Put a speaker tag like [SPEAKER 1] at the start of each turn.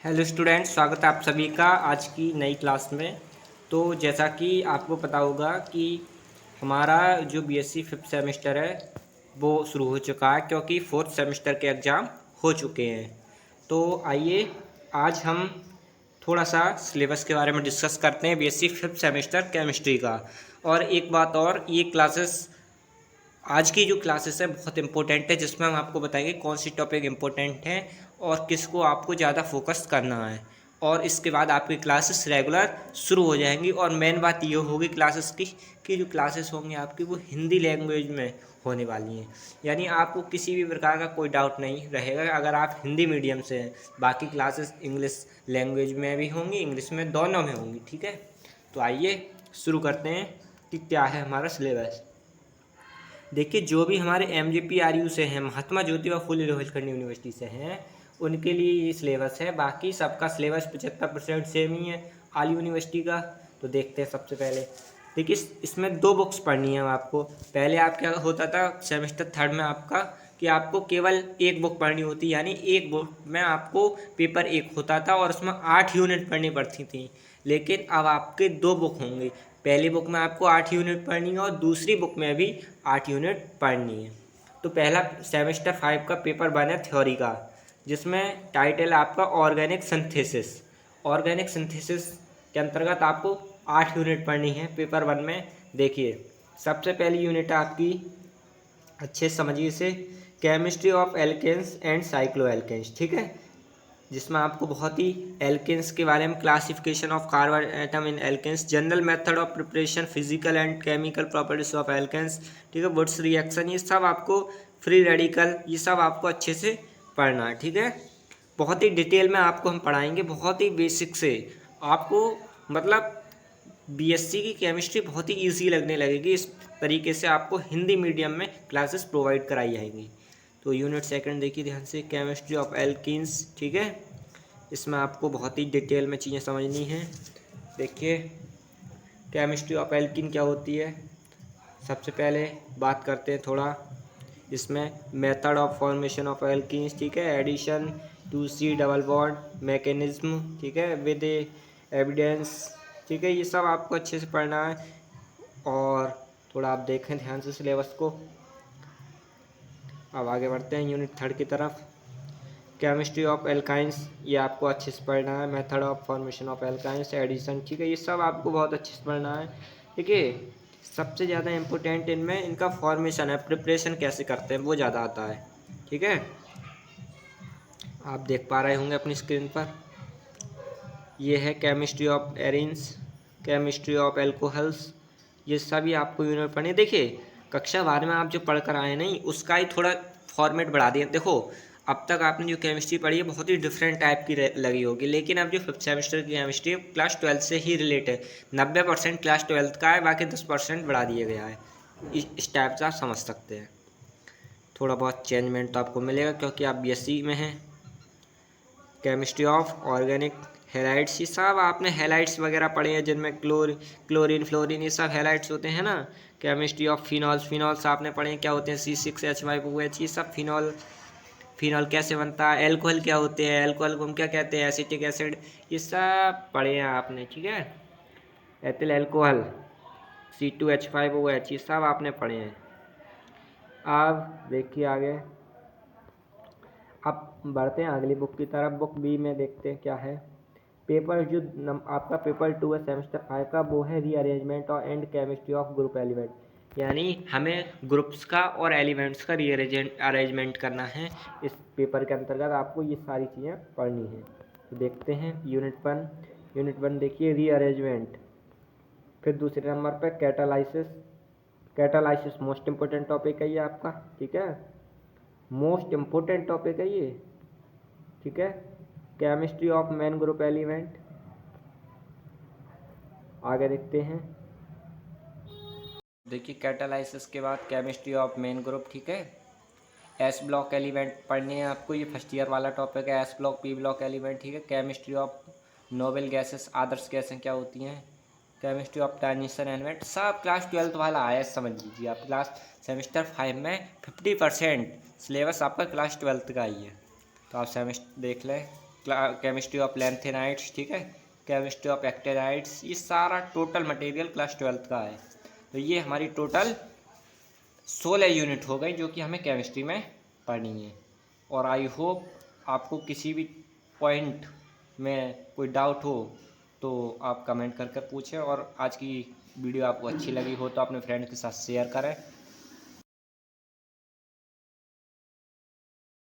[SPEAKER 1] Hello students, स्वागत है आप सभी का आज की नई क्लास में। तो जैसा कि आपको पता होगा कि हमारा जो बीएससी फिफ्थ सेमेस्टर है वो शुरू हो चुका है, क्योंकि फोर्थ सेमेस्टर के एग्ज़ाम हो चुके हैं। तो आइए आज हम थोड़ा सा सिलेबस के बारे में डिस्कस करते हैं, बीएससी फिफ्थ सेमेस्टर केमिस्ट्री का। और एक बात और, ये क्लासेस आज की जो क्लासेस है बहुत इंपॉर्टेंट है, जिसमें हम आपको बताएंगे कौन सी टॉपिक इंपॉर्टेंट है और किसको आपको ज़्यादा फोकस करना है। और इसके बाद आपकी क्लासेस रेगुलर शुरू हो जाएंगी। और मेन बात ये होगी क्लासेस की कि जो क्लासेस होंगी आपकी वो हिंदी लैंग्वेज में होने वाली हैं, यानी आपको किसी भी प्रकार का कोई डाउट नहीं रहेगा अगर आप हिंदी मीडियम से हैं। बाकी क्लासेस इंग्लिश लैंग्वेज में भी होंगी, इंग्लिश में, दोनों में होंगी। ठीक है, तो आइए शुरू करते हैं कि क्या है हमारा सिलेबस। देखिए, जो भी हमारे MGPRU से हैं, महात्मा ज्योतिबा फुले रोहिलखंड यूनिवर्सिटी से हैं, उनके लिए ये सिलेबस है। बाकी सबका सिलेबस 75% सेम ही है आल यूनिवर्सिटी का। तो देखते हैं सबसे पहले। देखिए, इसमें 2 बुक्स पढ़नी है आपको। पहले आप क्या होता था सेमेस्टर थर्ड में आपका कि आपको केवल एक बुक पढ़नी होती, यानी एक बुक में आपको पेपर एक होता था और उसमें 8 यूनिट पढ़नी पड़ती थी। लेकिन अब आपके 2 बुक होंगे। पहली बुक में आपको 8 यूनिट पढ़नी है और दूसरी बुक में भी 8 यूनिट पढ़नी है। तो पहला सेमेस्टर 5 का पेपर 1 है थ्योरी का, जिसमें टाइटल है आपका ऑर्गेनिक सिंथेसिस। ऑर्गेनिक सिंथेसिस के अंतर्गत आपको 8 यूनिट पढ़नी है पेपर 1 में। देखिए, सबसे पहली यूनिट है आपकी, अच्छे समझिए से, chemistry of alkenes and cycloalkenes. ठीक है, जिसमें आपको बहुत ही एल्केन्स के बारे में, classification of carbon atom in alkenes, general method of preparation, physical and chemical properties of alkenes, ठीक है, वुड्स रिएक्शन, ये सब आपको, फ्री रेडिकल, ये सब आपको अच्छे से पढ़ना है। ठीक है, बहुत ही डिटेल में आपको हम पढ़ाएंगे, बहुत ही बेसिक से आपको, मतलब बीएससी की केमिस्ट्री बहुत ही ईजी लगने लगेगी। इस तरीके से आपको हिंदी मीडियम में क्लासेस प्रोवाइड कराई जाएंगी। तो यूनिट सेकंड देखिए ध्यान से, केमिस्ट्री ऑफ एल्कीन्स। ठीक है, इसमें आपको बहुत ही डिटेल में चीज़ें समझनी हैं। देखिए, केमिस्ट्री ऑफ एल्कीन क्या होती है, सबसे पहले बात करते हैं थोड़ा इसमें method of formation of alkenes. ठीक है, addition, 2C double bond mechanism, ठीक है, विद एविडेंस। ठीक है, ये सब आपको अच्छे से पढ़ना है। और थोड़ा आप देखें ध्यान से सिलेबस को। अब आगे बढ़ते हैं यूनिट थर्ड की तरफ। केमिस्ट्री ऑफ एल्काइंस, ये आपको अच्छे से पढ़ना है। Method of formation of alkynes, addition, ठीक है, ये सब आपको बहुत अच्छे से पढ़ना है। देखिए, सबसे ज़्यादा इम्पोर्टेंट इनमें इनका फॉर्मेशन है, प्रिपरेशन कैसे करते हैं वो ज़्यादा आता है। ठीक है, आप देख पा रहे होंगे अपनी स्क्रीन पर, ये है chemistry of arenes, chemistry of alcohols, ये सभी आपको यूनिट पढ़नी। देखिए, कक्षा 12 में आप जो पढ़ कर आए नहीं, उसका ही थोड़ा फॉर्मेट बढ़ा दिया। देखो, अब तक आपने जो केमिस्ट्री पढ़ी है बहुत ही डिफरेंट टाइप की लगी होगी, लेकिन अब जो फिफ्थ सेमेस्टर की केमिस्ट्री है क्लास 12 से ही रिलेट है। 90% क्लास 12 का है, बाकी 10% बढ़ा दिया गया है। इस टाइप से आप समझ सकते हैं। थोड़ा बहुत चेंजमेंट तो आपको मिलेगा क्योंकि आप बीएससी में हैं। केमिस्ट्री ऑफ ऑर्गेनिक हेलाइट्स, ये सब आपने हेलाइट्स वगैरह पढ़े हैं, जिनमें क्लोरीन फ्लोरीन ये सब हेलाइट्स होते हैं ना। केमिस्ट्री ऑफ फिनॉल्स, फिनॉल्स आपने पढ़े हैं क्या होते हैं, C6H5OH, ये सब फिनॉल, फिनॉल कैसे बनता है, एल्कोहल क्या होते हैं, एल्कोहल को हम क्या कहते हैं, एसिटिक एसिड, ये सब पढ़े हैं आपने। ठीक है, एथिल एल्कोहल, C2H5OH, ये सब आपने पढ़े हैं। अब देखिए आगे, अब बढ़ते हैं अगली बुक की तरफ। बुक बी में देखते हैं क्या है। पेपर जो आपका पेपर 2 है सेमेस्टर 5 का, वो है रीअरेंजमेंट और and chemistry of group element, यानी हमें ग्रुप्स का और एलिमेंट्स का अरेंजमेंट करना है। इस पेपर के अंतर्गत आपको ये सारी चीज़ें पढ़नी है। तो देखते हैं यूनिट वन देखिए, रीअरेंजमेंट। फिर दूसरे नंबर पर catalysis. Catalysis most important topic है ये आपका। ठीक है, मोस्ट इम्पोर्टेंट टॉपिक है ये। ठीक है, chemistry of main group element. आगे देखते हैं, देखिए कैटालाइसिस के बाद केमिस्ट्री ऑफ मेन ग्रुप। ठीक है, एस ब्लॉक एलिमेंट पढ़ने हैं आपको, ये फर्स्ट ईयर वाला टॉपिक है, S block, P block element. ठीक है, केमिस्ट्री ऑफ नोबल गैसेस, आदर्श गैसें क्या होती हैं, केमिस्ट्री ऑफ ट्रांजिशन एलिमेंट, सब क्लास 12 वाला आया समझ लीजिए आप। क्लास सेमेस्टर 5 में 50% सिलेबस आपका क्लास 12 का ही है। तो आप सेमेस्टर देख लें केमिस्ट्री ऑफ लैंथेनाइड्स, ठीक है, केमिस्ट्री ऑफ एक्टेनाइड्स, ये सारा टोटल मटेरियल क्लास 12th का है। तो ये हमारी टोटल 16 यूनिट हो गई जो कि हमें केमिस्ट्री में पढ़नी है। और आई होप आपको किसी भी पॉइंट में कोई डाउट हो तो आप कमेंट कर कर पूछें, और आज की वीडियो आपको अच्छी लगी हो तो अपने फ्रेंड के साथ शेयर करें।